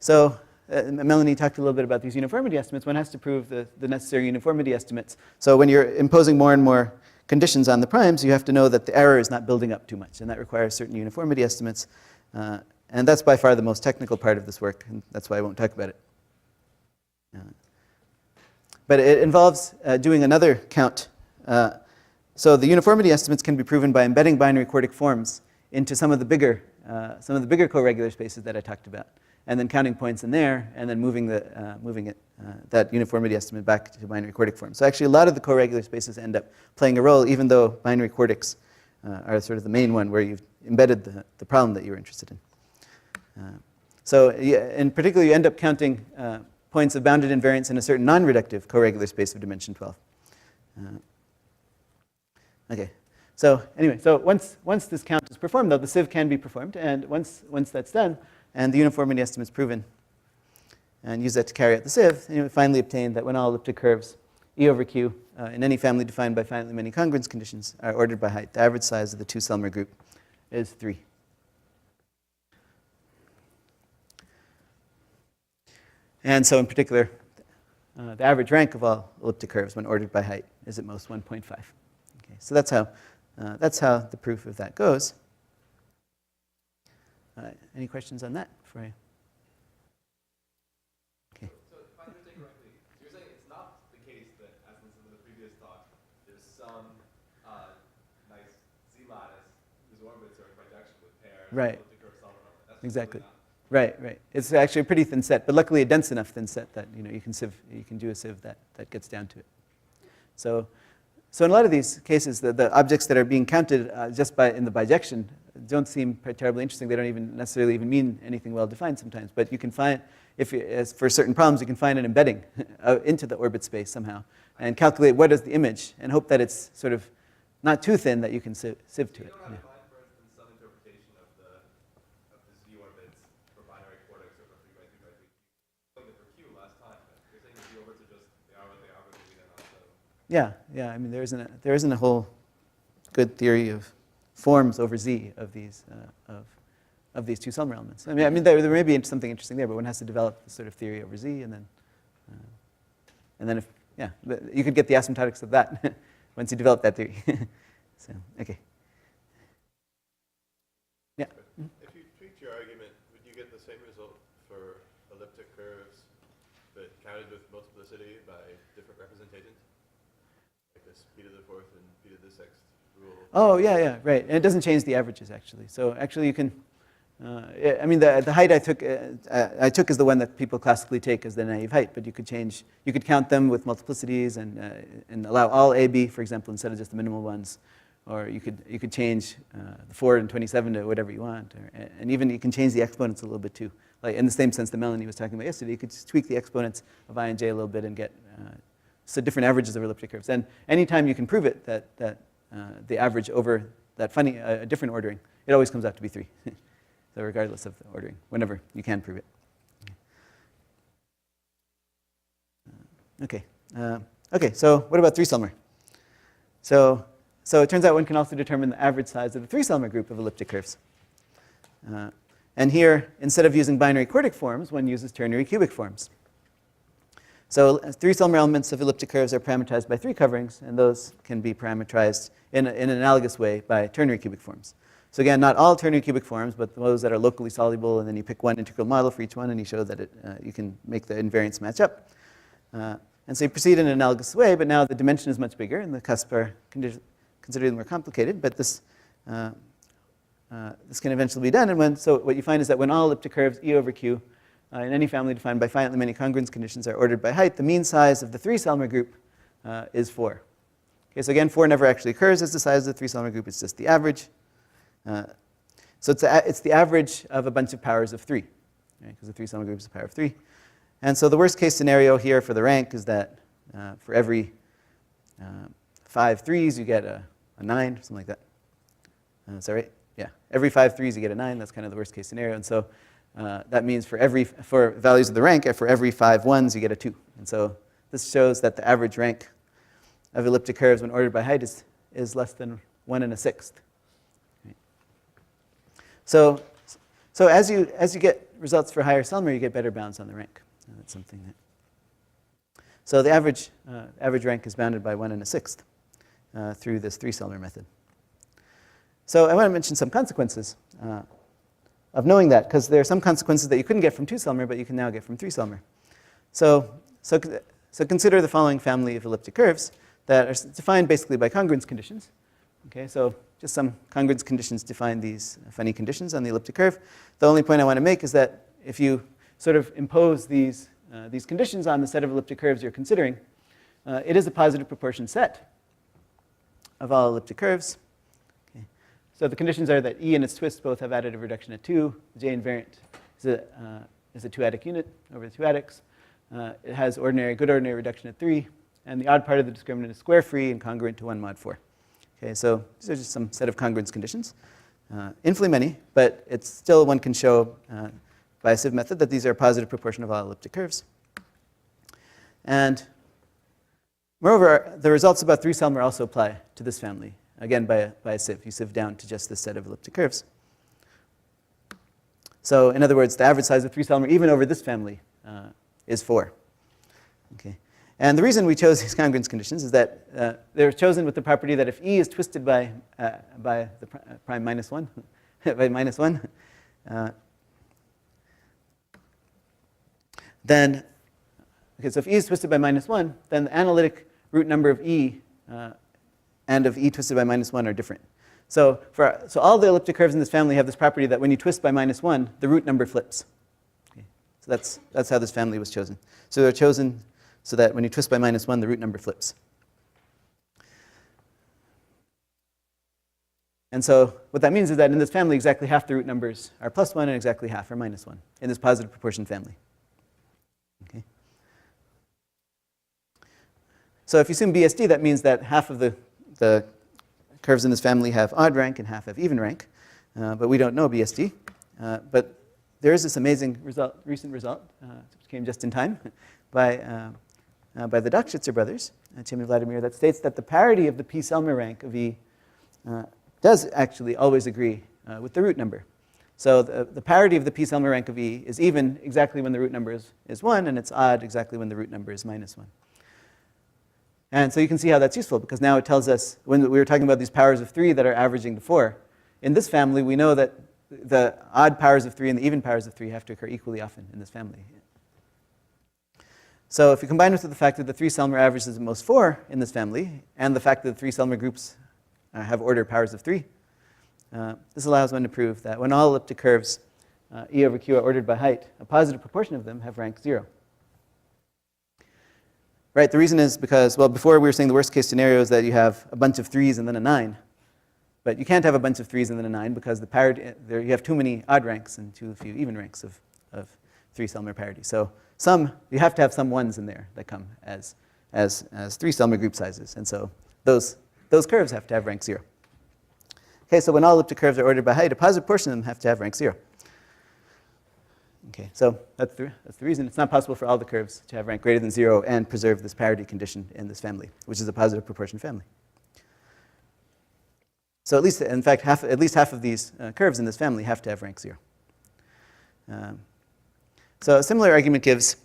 So Melanie talked a little bit about these uniformity estimates. One has to prove the necessary uniformity estimates. So when you're imposing more and more conditions on the primes, you have to know that the error is not building up too much, and that requires certain uniformity estimates. And that's by far the most technical part of this work, and that's why I won't talk about it. But it involves doing another count. So the uniformity estimates can be proven by embedding binary quartic forms into some of the bigger coregular spaces that I talked about, and then counting points in there, and then moving that uniformity estimate back to binary quartic form. So actually, a lot of the coregular spaces end up playing a role, even though binary quartics are sort of the main one where you've embedded the problem that you're interested in. So in particular, you end up counting points of bounded invariance in a certain non-reductive coregular space of dimension 12. Okay. So anyway, so once this count is performed, though, the sieve can be performed, and once that's done, and the uniformity estimate is proven, and use that to carry out the sieve, and you finally obtain that when all elliptic curves E over Q in any family defined by finitely many congruence conditions are ordered by height, the average size of the 2-Selmer group is 3. And so in particular, the average rank of all elliptic curves when ordered by height is at most 1.5. Okay, so that's how the proof of that goes. any questions on that before I? Okay. So if I understand correctly, you're saying it's not the case that, as in some of the previous talk, there's some nice z-lattice whose orbits are in projection with pairs. Right. That's Exactly. Really right, right. It's actually a pretty thin set, but luckily a dense enough thin set that you can do a sieve that gets down to it. So in a lot of these cases, the objects that are being counted just in the bijection don't seem terribly interesting. They don't even necessarily even mean anything well defined sometimes. But you can find, as for certain problems, you can find an embedding into the orbit space somehow and calculate what is the image and hope that it's sort of not too thin that you can sieve to it. You don't have to find, for instance, some interpretation of the z orbits for binary quartics or for 3 by 3 by 3. You explained it for Q last time, but you're saying the z orbits are just they are what they are, but maybe they're not so. Yeah. I mean, there isn't a whole good theory of forms over Z of these two-Selmer elements. I mean, there may be something interesting there, but one has to develop the sort of theory over Z, and then you could get the asymptotics of that once you develop that theory. So, okay. Yeah. If you tweaked your argument, would you get the same result for elliptic curves, but counted with multiplicity by different representations? Like this p to the fourth and p to the sixth rule? Oh, yeah, right. And it doesn't change the averages, actually. So actually you can, I mean, the height I took is the one that people classically take as the naive height, but you could count them with multiplicities and allow all AB, for example, instead of just the minimal ones. Or you could change the 4 and 27 to whatever you want. And even you can change the exponents a little bit too. Like in the same sense that Melanie was talking about yesterday, you could just tweak the exponents of I and j a little bit and get so different averages of elliptic curves. And anytime you can prove it, that the average over that different ordering, it always comes out to be 3. So regardless of the ordering, whenever you can prove it. Okay, so what about 3-Selmer? So it turns out one can also determine the average size of the 3-Selmer group of elliptic curves. And here, instead of using binary quartic forms, one uses ternary cubic forms. So 3-Selmer elements of elliptic curves are parametrized by 3 coverings, and those can be parametrized in an analogous way by ternary cubic forms. So again, not all ternary cubic forms, but those that are locally soluble, and then you pick one integral model for each one, and you show that you can make the invariants match up. And so you proceed in an analogous way, but now the dimension is much bigger, and the cusps are considerably more complicated, but this can eventually be done. And so what you find is that when all elliptic curves E over Q in any family defined by finitely many congruence conditions are ordered by height, the mean size of the 3-Selmer group is 4. Okay, so again, 4 never actually occurs as the size of the 3-Selmer group. It's just the average. So it's the average of a bunch of powers of 3, right? Because the 3-Selmer group is a power of 3. And so the worst case scenario here for the rank is that for every 5 3s, you get a 9, something like that. Is that right? Yeah. Every 5 3s, you get a 9. That's kind of the worst case scenario. And so that means for values of the rank, for every 5 1s, you get a 2. And so this shows that the average rank of elliptic curves when ordered by height is less than 1 1/6. Right. So as you get results for higher Selmer, you get better bounds on the rank. That's something that. So the average rank is bounded by 1 1/6 through this 3-Selmer method. So I want to mention some consequences of knowing that, because there are some consequences that you couldn't get from 2-Selmer, but you can now get from 3-Selmer. So consider the following family of elliptic curves that are defined basically by congruence conditions. Okay, so just some congruence conditions define these funny conditions on the elliptic curve. The only point I want to make is that if you sort of impose these conditions on the set of elliptic curves you're considering, it is a positive proportion set of all elliptic curves. Okay. So the conditions are that E and its twist both have additive reduction at 2. The J invariant is a 2-adic unit over the 2 adics. It has good ordinary reduction at 3. And the odd part of the discriminant is square free and congruent to 1 mod 4. Okay, so these are just some set of congruence conditions. Infinitely many, but it's still one can show by a sieve method that these are a positive proportion of all elliptic curves. And moreover, the results about 3-Selmer also apply to this family, again by a sieve. You sieve down to just this set of elliptic curves. So in other words, the average size of 3-Selmer, even over this family, is 4. Okay. And the reason we chose these congruence conditions is that they're chosen with the property that if E is twisted by the prime minus 1, by minus 1, then, okay, so if e is twisted by -1, then the analytic root number of e and of e twisted by -1 are different. So all the elliptic curves in this family have this property that when you twist by -1, the root number flips. Okay, so that's how this family was chosen. So they're chosen so that when you twist by -1, the root number flips. And so what that means is that in this family, exactly half the root numbers are +1 and exactly half are -1 in this positive proportion family. Okay. So if you assume BSD, that means that half of the curves in this family have odd rank and half have even rank. But we don't know BSD. But there is this amazing recent result, which came just in time, by the Dockschitzer brothers, Tim and Vladimir, that states that the parity of the p-Selmer rank of E does actually always agree with the root number. So the parity of the p-Selmer rank of E is even exactly when the root number is 1, and it's odd exactly when the root number is -1. And so you can see how that's useful, because now it tells us, when we were talking about these powers of 3 that are averaging to 4, in this family we know that the odd powers of 3 and the even powers of 3 have to occur equally often in this family. So if you combine it with the fact that the 3-Selmer average is at most 4 in this family, and the fact that the 3-Selmer groups have order powers of 3, this allows one to prove that when all elliptic curves E over Q are ordered by height, a positive proportion of them have rank 0. Right, the reason is because, well, before we were saying the worst case scenario is that you have a bunch of 3s and then a 9. But you can't have a bunch of 3s and then a 9 because the parity, you have too many odd ranks and too few even ranks of 3-Selmer parity. So you have to have some 1s in there that come as 3-Selmer group sizes. And so those curves have to have rank 0. Okay, so when all elliptic curves are ordered by height, a positive portion of them have to have rank 0. Okay, so that's the reason it's not possible for all the curves to have rank greater than 0 and preserve this parity condition in this family, which is a positive proportion family. So at least, in fact, at least half of these curves in this family have to have rank 0. So a similar argument gives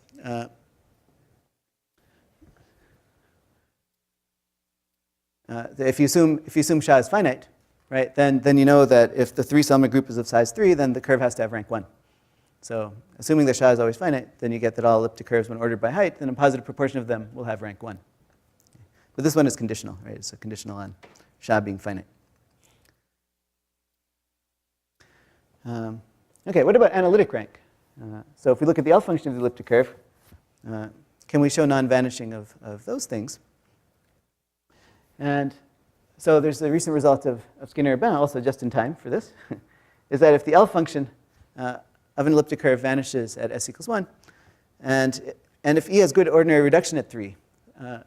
if you assume SHA is finite, right, then you know that if the 3-Selmer group is of size 3, then the curve has to have rank 1. So assuming that SHA is always finite, then you get that all elliptic curves, when ordered by height, then a positive proportion of them will have rank 1. But this one is conditional, right? It's conditional on SHA being finite. Okay, what about analytic rank? So if we look at the L function of the elliptic curve, can we show non-vanishing of those things? And so there's a recent result of Skinner-Urbain, also just in time for this, is that if the L function of an elliptic curve vanishes at s equals 1, and if E has good ordinary reduction at 3,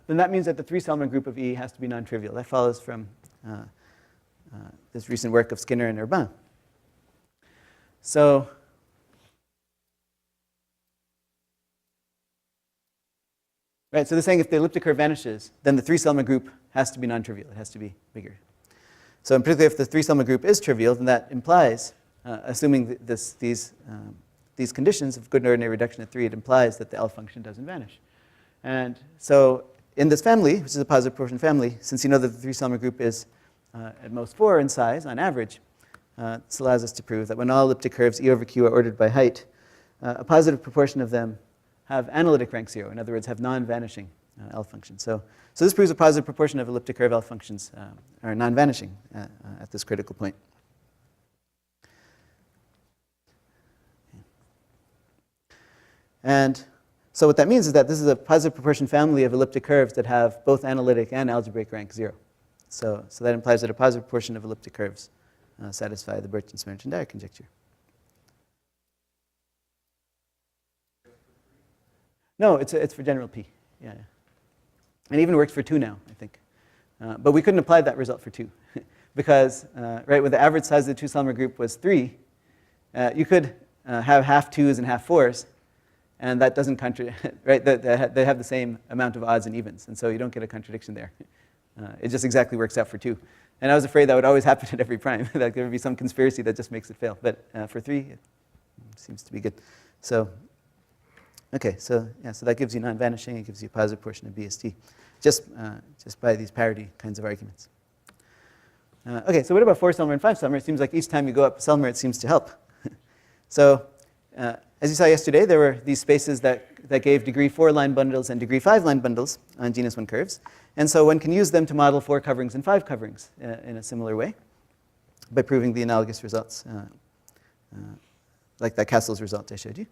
then that means that the 3-Selmer group of E has to be non-trivial. That follows from this recent work of Skinner and Urbain. So right, so they're saying if the elliptic curve vanishes, then the 3-Selmer group has to be non-trivial. It has to be bigger. So in particular, if the 3-Selmer group is trivial, then that implies, assuming these conditions of good and ordinary reduction at 3, it implies that the L function doesn't vanish. And so in this family, which is a positive proportion family, since you know that the 3-Selmer group is at most 4 in size on average, this allows us to prove that when all elliptic curves E over Q are ordered by height, a positive proportion of them have analytic rank 0. In other words, have non-vanishing L functions. So this proves a positive proportion of elliptic curve L functions are non-vanishing at this critical point. And so what that means is that this is a positive proportion family of elliptic curves that have both analytic and algebraic rank 0. So that implies that a positive proportion of elliptic curves satisfy the Burton-Smearch and Dyer conjecture. No, it's for general P. Yeah. And it even works for 2 now, I think. But we couldn't apply that result for 2. Because, right, when the average size of the 2-Selmer group was 3, you could have half 2s and half 4s. And that doesn't contradict, right? They have the same amount of odds and evens. And so you don't get a contradiction there. It just exactly works out for 2. And I was afraid that would always happen at every prime, that there would be some conspiracy that just makes it fail. But for 3, it seems to be good. So, okay, so that gives you non-vanishing. It gives you a positive portion of BST, just by these parity kinds of arguments. Okay, so what about 4-Selmer and 5-Selmer? It seems like each time you go up a Selmer, it seems to help. So as you saw yesterday, there were these spaces that gave degree 4 line bundles and degree 5 line bundles on genus 1 curves. And so one can use them to model 4 coverings and 5 coverings in a similar way by proving the analogous results, like that Castle's result I showed you.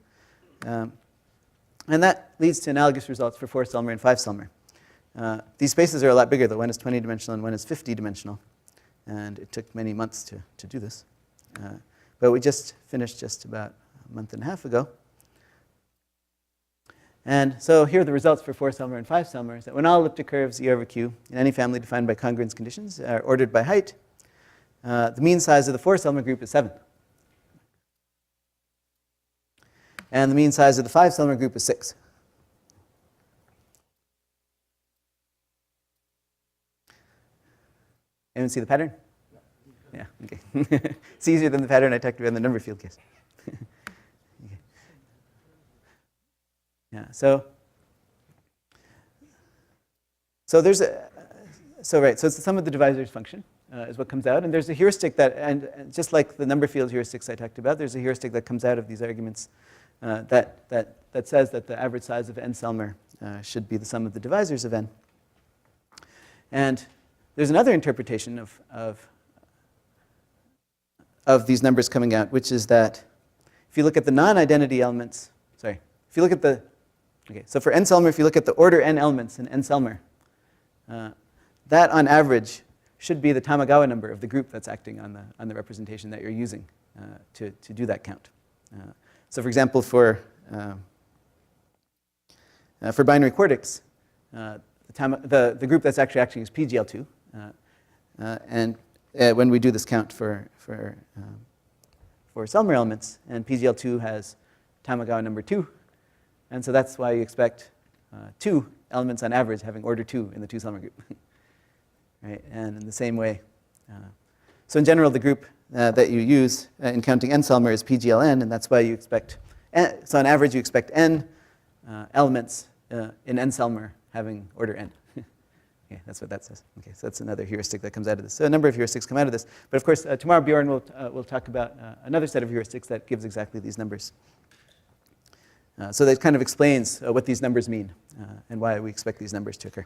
And that leads to analogous results for 4-Selmer and 5-Selmer. These spaces are a lot bigger, though. One is 20-dimensional and one is 50-dimensional. And it took many months to do this. But we just finished just about a month and a half ago. And so here are the results for 4-Selmer and 5-Selmer. Is that when all elliptic curves E over Q in any family defined by congruence conditions are ordered by height, the mean size of the 4-Selmer group is 7. And the mean size of the 5-Selmer group is 6. Anyone see the pattern? Yeah, okay. It's easier than the pattern I talked about in the number field case. Okay. Yeah, so there's it's the sum of the divisors function is what comes out, and there's a heuristic that, and just like the number field heuristics I talked about, there's a heuristic that comes out of these arguments that says that the average size of n-Selmer should be the sum of the divisors of n. And there's another interpretation of these numbers coming out, which is that if you look at the non-identity elements, if you look at the, so for n-Selmer, if you look at the order n elements in n-Selmer, that on average should be the Tamagawa number of the group that's acting on the representation that you're using to do that count. So for example, for binary quartics, the group that's actually acting is PGL2. And when we do this count for Selmer elements, and PGL2 has Tamagawa number 2, and so that's why you expect 2 elements on average having order 2 in the 2-Selmer group. Right? And in the same way, so in general, the group that you use in counting n-Selmer is PGLN, and that's why you expect, so on average you expect n elements in n-Selmer having order n. Okay, that's what that says. Okay, so that's another heuristic that comes out of this. So a number of heuristics come out of this. But of course, tomorrow Bjorn will talk about another set of heuristics that gives exactly these numbers. So that kind of explains what these numbers mean and why we expect these numbers to occur.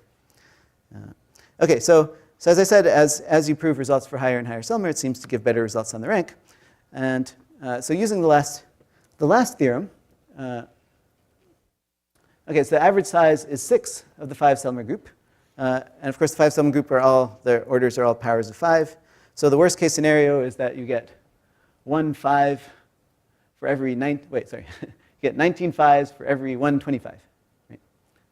Okay, so as I said, as you prove results for higher and higher Selmer, it seems to give better results on the rank. And so using the last theorem, okay, so the average size is 6 of the 5-Selmer group. And of course, the 5-Selmer group their orders are all powers of 5. So the worst case scenario is that you get 1 5 for every you get 19 5s for every 1 25. Right?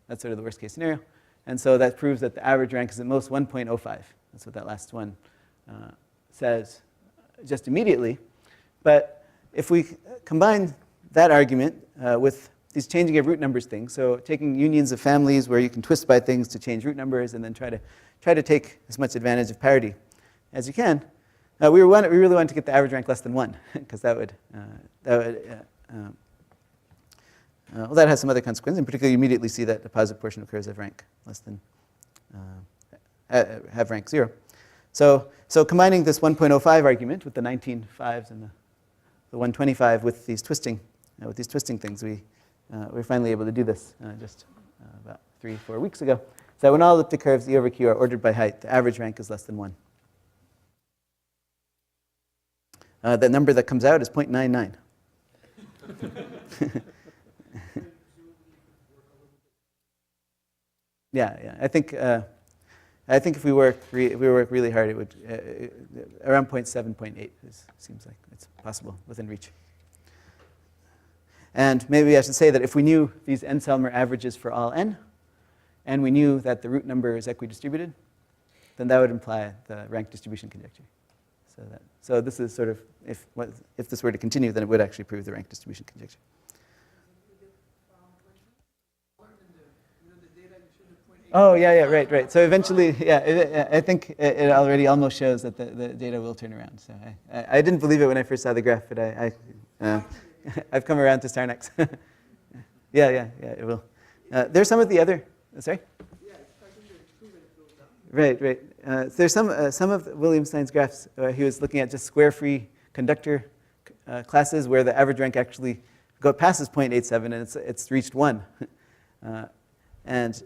That's sort of the worst case scenario. And so that proves that the average rank is at most 1.05. That's what that last one says just immediately. But if we combine that argument with these changing of root numbers things, so taking unions of families where you can twist by things to change root numbers and then try to take as much advantage of parity as you can, we really want to get the average rank less than 1, because that has some other consequences. In particular, you immediately see that the positive portion of curves have rank less than have rank 0. So combining this 1.05 argument with the 19 5s and the 125 with these twisting things, we're finally able to do this just about 3-4 weeks ago. So when all elliptic curves E over Q are ordered by height, the average rank is less than 1. The number that comes out is 0.99. Yeah. I think if we work really hard, it would around 0.7, 0.8 seems like it's possible within reach. And maybe I should say that if we knew these n-Selmer averages for all n, and we knew that the root number is equidistributed, then that would imply the rank distribution conjecture. So this is sort of, if this were to continue, then it would actually prove the rank distribution conjecture. Oh, yeah, right. So eventually, I think it already almost shows that the data will turn around. So I didn't believe it when I first saw the graph, but I've come around to star next. Yeah, it will. There's some of the other, sorry? Yeah, Right. There's some of William Stein's graphs he was looking at just square-free conductor classes where the average rank actually passes 0.87 and it's reached 1. And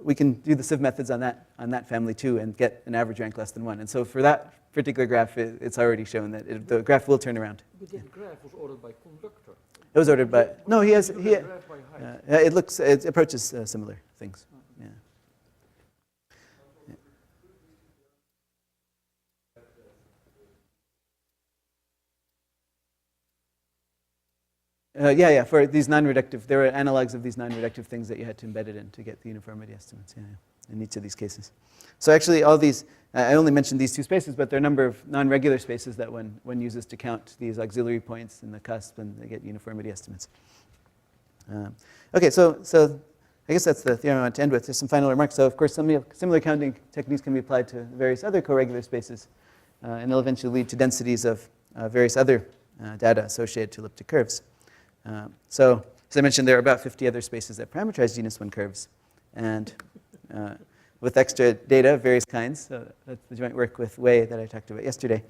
we can do the sieve methods on that family too and get an average rank less than 1. And so for that particular graph, it's already shown that the graph will turn around. But this graph was ordered by conductor. It was ordered by, no, he has, You do the graph by height. it approaches similar things. Yeah. Yeah, for these non-reductive, there were analogs of these non-reductive things that you had to embed it in to get the uniformity estimates, in each of these cases. So actually all these, I only mentioned these two spaces, but there are a number of non-regular spaces that one uses to count these auxiliary points in the cusp and they get uniformity estimates. Okay, so I guess that's the theorem I want to end with. There's some final remarks. So of course, some similar counting techniques can be applied to various other coregular spaces, and they'll eventually lead to densities of various other data associated to elliptic curves. So as I mentioned, there are about 50 other spaces that parameterize genus 1 curves, and with extra data of various kinds. So that's the joint work with Wei that I talked about yesterday.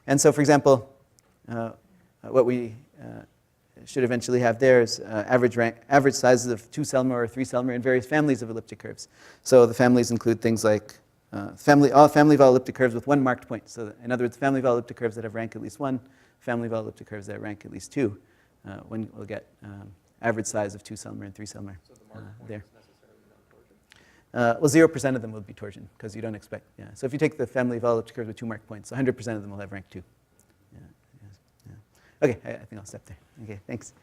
And so, for example, what we should eventually have there is average sizes of 2-Selmer or 3-Selmer in various families of elliptic curves. So the families include things like all family of all elliptic curves with 1 marked point. So in other words, family of all elliptic curves that have rank at least 1, family of all elliptic curves that rank at least 2. When we'll get average size of 2-Selmer and 3-Selmer there. Well, 0% of them will be torsion because you don't expect. Yeah. So if you take the family of all elliptic curves with 2 marked points, 100% of them will have rank 2. Yeah. Okay, I think I'll stop there. Okay, thanks.